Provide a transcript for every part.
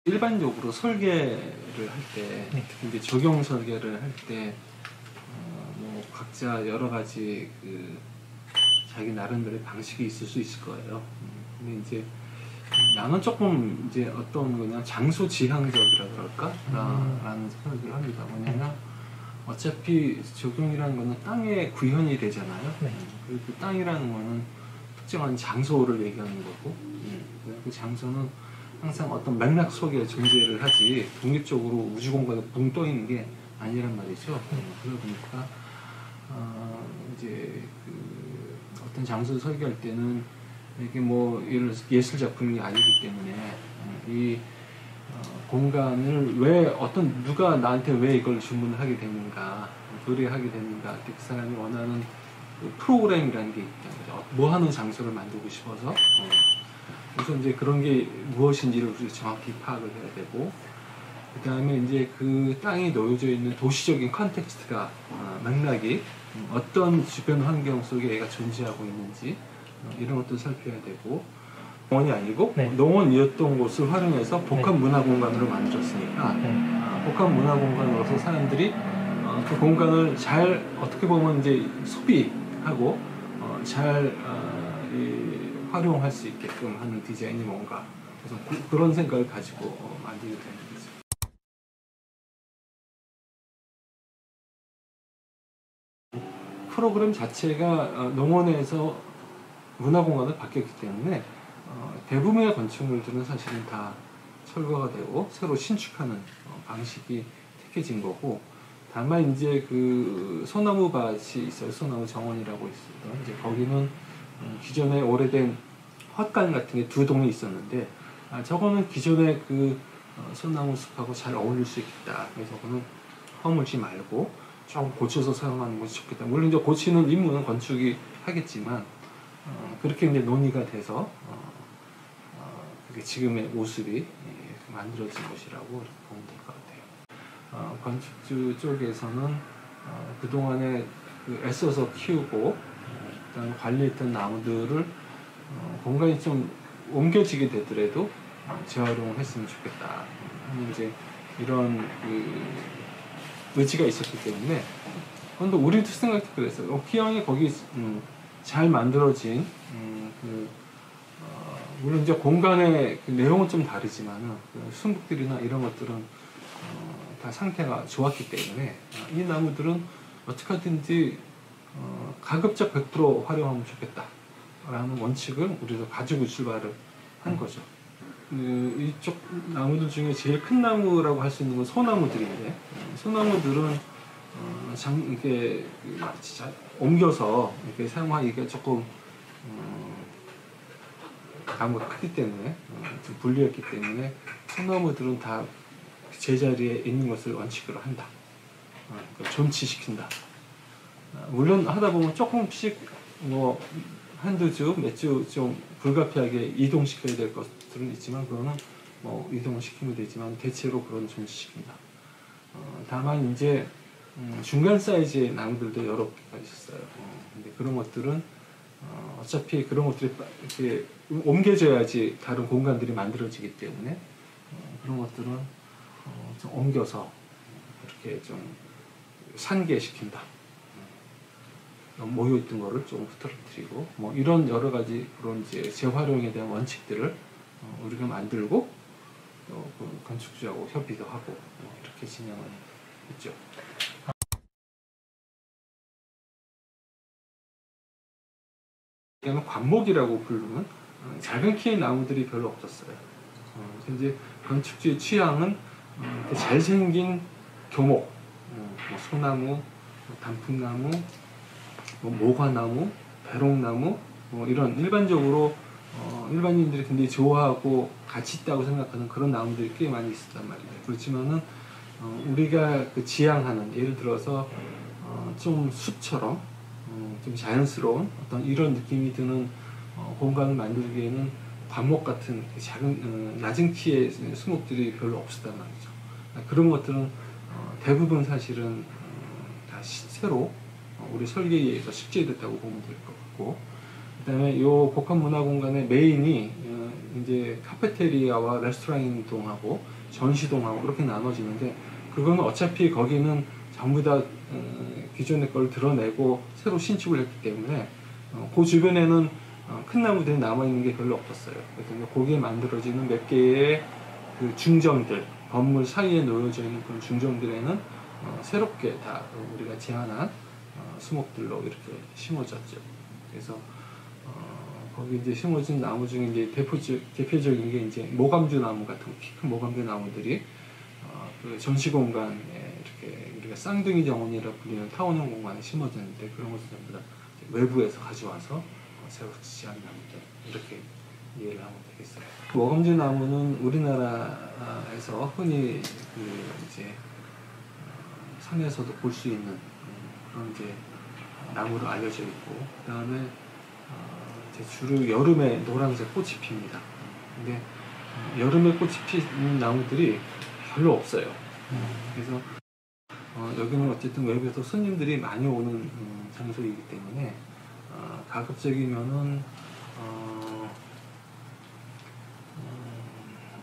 일반적으로 설계를 할 때, 네. 특히 이제 적용 설계를 할 때, 뭐 각자 여러 가지 자기 나름대로의 방식이 있을 수 있을 거예요. 근데 이제 나는 조금 이제 어떤 거냐, 장소 지향적이라 그럴까? 라는 생각을 합니다. 뭐냐면 어차피 적용이라는 거는 땅에 구현이 되잖아요. 네. 그리고 그 땅이라는 거는 특정한 장소를 얘기하는 거고, 그 장소는 항상 어떤 맥락 속에 존재를 하지 독립적으로 우주 공간에 붕 떠 있는 게 아니란 말이죠. 그러다 보니까 이제 어떤 장소를 설계할 때는 이게 뭐 예술 작품이 아니기 때문에 이 공간을 왜 누가 나한테 왜 이걸 주문을 하게 되는가, 의뢰하게 되는가, 그 사람이 원하는 프로그램이라는 게 있다. 뭐 하는 장소를 만들고 싶어서. 그래서 이제 그런 게 무엇인지를 우리가 정확히 파악을 해야 되고, 그 다음에 이제 그 땅에 놓여져 있는 도시적인 컨텍스트가, 맥락이 어떤 주변 환경 속에 얘가 존재하고 있는지, 이런 것도 살펴야 되고, 농원이 아니고 네. 농원이었던 곳을 활용해서 복합 문화 공간으로 만들었으니까, 복합 문화 공간으로서 사람들이 그 공간을 잘 어떻게 보면 이제 소비하고 잘 활용할 수 있게끔 하는 디자인이 뭔가, 그래서 그런 생각을 가지고 만들게 되는 거죠. 프로그램 자체가 농원에서 문화공간을 바뀌었기 때문에 대부분의 건축물들은 사실은 다 철거가 되고 새로 신축하는 방식이 택해진 거고, 다만 이제 그 소나무 밭이 있어요. 소나무 정원이라고 있어요. 이제 거기는 기존에 오래된 헛간 같은 게 두 동이 있었는데, 저거는 기존의 소나무 숲하고 잘 어울릴 수 있겠다. 그래서 저거는 허물지 말고 조금 고쳐서 사용하는 것이 좋겠다. 물론 이제 고치는 임무는 건축이 하겠지만, 그렇게 이제 논의가 돼서 그게 지금의 모습이 만들어진 것이라고 보면 될 것 같아요. 건축주 쪽에서는 그동안에 애써서 키우고 그다음에 관리했던 나무들을 공간이 좀 옮겨지게 되더라도 재활용을 했으면 좋겠다 하는 이제 이런 의지가 있었기 때문에, 근데 우리도 생각해 그랬어요. 기왕에 거기 잘 만들어진 물론 이제 공간의 내용은 좀 다르지만은 순북들이나 이런 것들은 다 상태가 좋았기 때문에 이 나무들은 어떻게 하든지 가급적 100% 활용하면 좋겠다 라는 원칙을 우리도 가지고 출발을 한 거죠. 이쪽 나무들 중에 제일 큰 나무라고 할 수 있는 건 소나무들인데, 소나무들은 이렇게 옮겨서 이렇게 사용하기가 조금 나무가 크기 때문에 좀 불리했기 때문에 소나무들은 다 제자리에 있는 것을 원칙으로 한다. 존치시킨다. 물론 하다 보면 조금씩 뭐 한두 주, 몇 주 좀 불가피하게 이동시켜야 될 것들은 있지만, 그거는 뭐 이동을 시키면 되지만 대체로 그런 존치시킨다. 다만 이제 중간 사이즈의 나무들도 여러 개가 있었어요. 근데 그런 것들은 어차피 그런 것들이 이렇게 옮겨져야지 다른 공간들이 만들어지기 때문에 그런 것들은 좀 옮겨서 이렇게 좀 산계시킨다. 모여있던 거를 좀 흐트러뜨리고, 뭐 이런 여러 가지 그런 이제 재활용에 대한 원칙들을 우리가 만들고 또 건축주하고 협의도 하고 이렇게 진행을 했죠. 이거는 관목이라고 부르는 작은 키의 나무들이 별로 없었어요. 이제 건축주의 취향은 잘생긴 교목, 뭐 소나무, 단풍나무, 뭐 모과나무, 배롱나무, 뭐 이런 일반적으로 일반인들이 굉장히 좋아하고 가치 있다고 생각하는 그런 나무들이 꽤 많이 있었단 말이에요. 그렇지만은 우리가 지향하는, 예를 들어서 좀 숲처럼 좀 자연스러운 어떤 이런 느낌이 드는 공간을 만들기에는 관목 같은 작은 낮은 키의 수목들이 별로 없었단 말이죠. 그런 것들은 대부분 사실은 다 새로 우리 설계에 의해서 식재됐다고 보면 될 것 같고, 그 그다음에 이 복합 문화 공간의 메인이 이제 카페테리아와 레스토랑동하고 전시동하고 그렇게 나눠지는데, 그거는 어차피 거기는 전부 다 기존의 걸 드러내고 새로 신축을 했기 때문에 그 주변에는 큰 나무들이 남아있는 게 별로 없었어요. 그래서 거기에 만들어지는 몇 개의 그 중정들, 건물 사이에 놓여져 있는 그런 중정들에는 새롭게 다 우리가 제안한 수목들로 이렇게 심어졌죠. 그래서 거기 이제 심어진 나무 중에 이제 대표적인 게 이제 모감주 나무 같은 키 큰 모감주 나무들이 그 전시 공간에 이렇게 우리가 쌍둥이 정원이라 불리는 타원형 공간에 심어졌는데, 그런 것을 전부 다 외부에서 가져와서 새로 지은 나무들, 이렇게 이해를 하면 되겠어요. 모감주 나무는 우리나라에서 흔히 그 이제 산에서도 볼 수 있는 그런 이제 나무로 알려져 있고, 그 다음에 주로 여름에 노란색 꽃이 핍니다. 근데 여름에 꽃이 피는 나무들이 별로 없어요. 그래서 여기는 어쨌든 외부에서 손님들이 많이 오는 장소이기 때문에 가급적이면은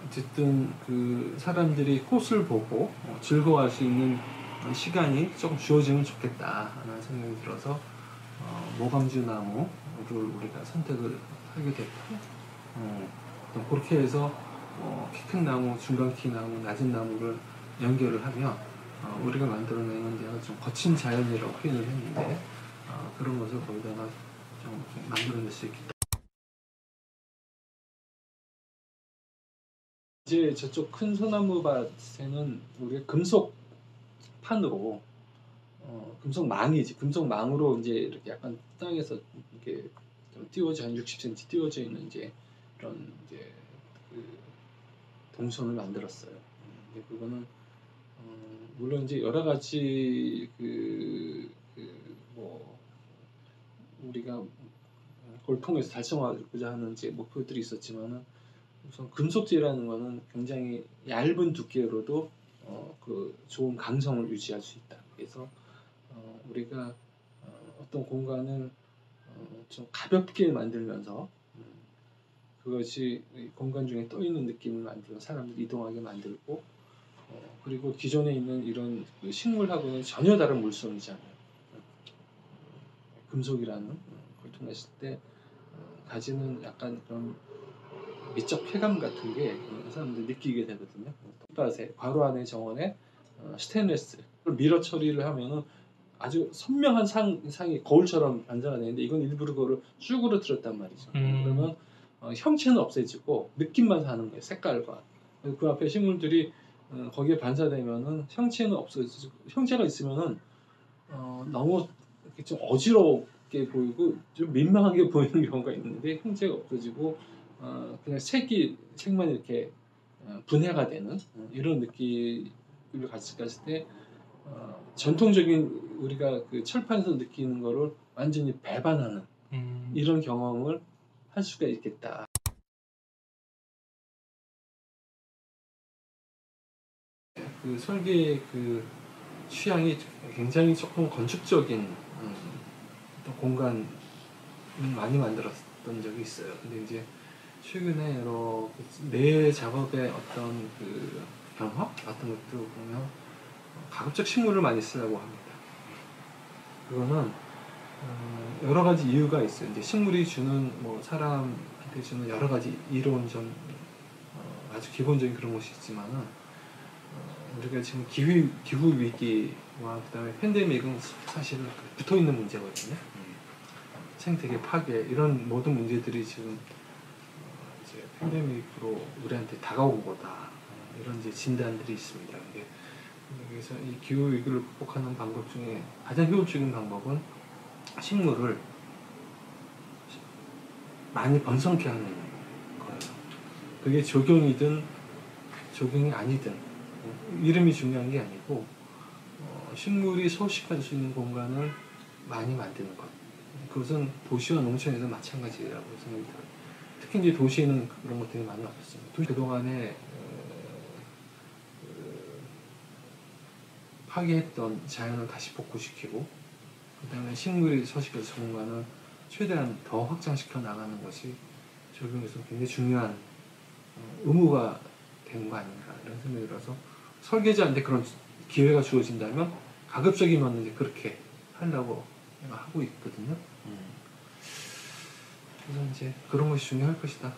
어쨌든 그 사람들이 꽃을 보고 즐거워할 수 있는 시간이 조금 주어지면 좋겠다라는 생각이 들어서 모감주 나무를 우리가 선택을 하게 됐고, 그렇게 해서 키 큰 나무, 중간 키 나무, 낮은 나무를 연결을 하면 우리가 만들어내는 데가 좀 거친 자연이라고 표현을 했는데, 그런 것을 거기다가 좀 만들어낼 수 있겠다. 이제 저쪽 큰 소나무 밭에는 우리가 금속 판으로 금속망이지, 금속망으로 이제 이렇게 약간 땅에서 이렇게 좀 띄워져, 한 60cm 띄워져 있는 이제 그런 이제 그 동선을 만들었어요. 근데 그거는 물론 이제 여러 가지 뭐 우리가 그걸 통해서 달성하고자 하는 이제 목표들이 있었지만은, 우선 금속재라는 거는 굉장히 얇은 두께로도 그 좋은 강성을 유지할 수 있다. 그래서 우리가 어떤 공간을 좀 가볍게 만들면서 그것이 공간 중에 떠 있는 느낌을 만들어 사람들이 이동하게 만들고, 그리고 기존에 있는 이런 그 식물하고는 전혀 다른 물성이잖아요. 금속이라는 걸 통했을 때 가지는 약간 그런 미적 쾌감 같은 게 사람들이 느끼게 되거든요. 텃밭에 괄호 안에 정원에 스테인리스를 미러 처리를 하면은 아주 선명한 상이 거울처럼 반사가 되는데, 이건 일부러 그거를 쑥으로 들었단 말이죠. 그러면 형체는 없애지고 느낌만 사는 거예요. 색깔과. 그 앞에 식물들이 거기에 반사되면은 형체는 없어지고, 형체가 있으면은 너무 이렇게 좀 어지럽게 보이고 좀 민망하게 보이는 경우가 있는데, 형체가 없어지고 그냥 색만 이렇게 분해가 되는 이런 느낌을 갔을 때 전통적인 우리가 그 철판에서 느끼는 거를 완전히 배반하는 이런 경험을 할 수가 있겠다. 그 설계의 그 취향이 굉장히 조금 건축적인 어떤 공간을 많이 만들었던 적이 있어요. 근데 이제 최근에 여러 내 작업의 어떤 그 변화 같은 것도 보면 가급적 식물을 많이 쓰려고 합니다. 그거는 여러 가지 이유가 있어요. 이제 식물이 주는 뭐 사람한테 주는 여러 가지 이로운 점, 아주 기본적인 그런 것이 있지만은 우리가 지금 기후 위기와 그다음에 팬데믹은 사실 붙어 있는 문제거든요. 생태계 파괴, 이런 모든 문제들이 지금 이제 팬데믹으로 우리한테 다가온 거다. 이런 이제 진단들이 있습니다. 그래서 이 기후 위기를 극복하는 방법 중에 가장 효율적인 방법은 식물을 많이 번성케 하는 거예요. 그게 조경이든 조경이 아니든 이름이 중요한 게 아니고 식물이 서식할 수 있는 공간을 많이 만드는 것. 그것은 도시와 농촌에서 마찬가지라고 생각이 들어요. 특히 이제 도시에는 그런 것들이 많이 없었습니다. 도시 그동안에 파괴했던 자연을 다시 복구시키고, 그 다음에 식물이 서식해서 공간을 최대한 더 확장시켜 나가는 것이 적용에서 굉장히 중요한 의무가 되는 거 아닌가 이런 생각이 들어서 설계자한테 그런 기회가 주어진다면 가급적이면 이제 그렇게 하려고 내가 하고 있거든요. 그래서 이제 그런 것이 중요할 것이다.